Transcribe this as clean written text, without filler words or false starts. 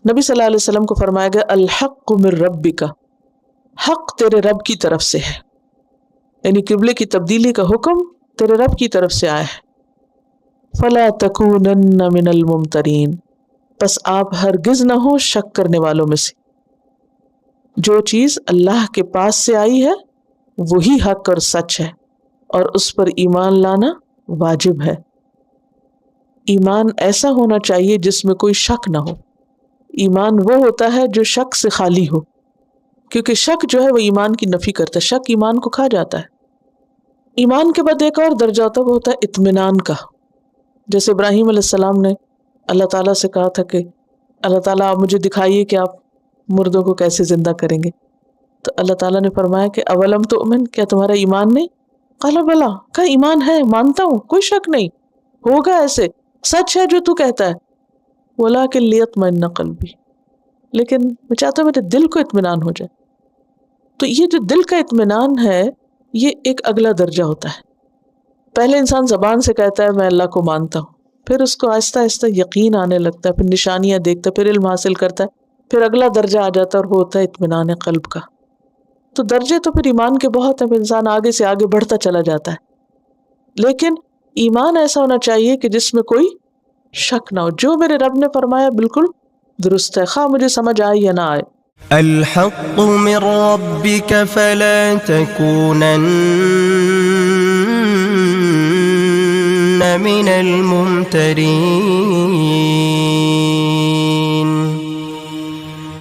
نبی صلی اللہ علیہ وسلم کو فرمایا گیا الحق من ربک، حق تیرے رب کی طرف سے ہے، یعنی قبلے کی تبدیلی کا حکم تیرے رب کی طرف سے آیا ہے. فلا تکونن من الممترین، پس آپ ہرگز نہ ہو شک کرنے والوں میں سے. جو چیز اللہ کے پاس سے آئی ہے وہی حق اور سچ ہے، اور اس پر ایمان لانا واجب ہے. ایمان ایسا ہونا چاہیے جس میں کوئی شک نہ ہو. ایمان وہ ہوتا ہے جو شک سے خالی ہو، کیونکہ شک جو ہے وہ ایمان کی نفی کرتا ہے، شک ایمان کو کھا جاتا ہے. ایمان کے بعد ایک اور درجہ ہوتا ہے، وہ ہوتا ہے اطمینان کا. جیسے ابراہیم علیہ السلام نے اللہ تعالیٰ سے کہا تھا کہ اللہ تعالیٰ آپ مجھے دکھائیے کہ آپ مردوں کو کیسے زندہ کریں گے. تو اللہ تعالیٰ نے فرمایا کہ اولم تؤمن، کیا تمہارا ایمان نہیں؟ قال بلا، کہا ایمان ہے، مانتا ہوں، کوئی شک نہیں، ہوگا ایسے، سچ ہے جو تو کہتا ہے. ولکن لیطمئن قلبی، لیکن میں چاہتا ہوں میرے دل کو اطمینان ہو جائے. تو یہ جو دل کا اطمینان ہے یہ ایک اگلا درجہ ہوتا ہے. پہلے انسان زبان سے کہتا ہے میں اللہ کو مانتا ہوں، پھر اس کو آہستہ آہستہ یقین آنے لگتا ہے، پھر نشانیاں دیکھتا ہے، پھر علم حاصل کرتا ہے، پھر اگلا درجہ آ جاتا ہے اور وہ ہوتا ہے اطمینان قلب کا. تو درجے تو پھر ایمان کے بہت ہیں، انسان آگے سے آگے بڑھتا چلا جاتا ہے. لیکن ایمان ایسا ہونا چاہیے کہ جس میں کوئی شک نہ ہو، جو میرے رب نے فرمایا بالکل درست ہے، خواہ مجھے سمجھ آئے یا نہ آئے. الحق من ربك فلا تكونن من الممترين.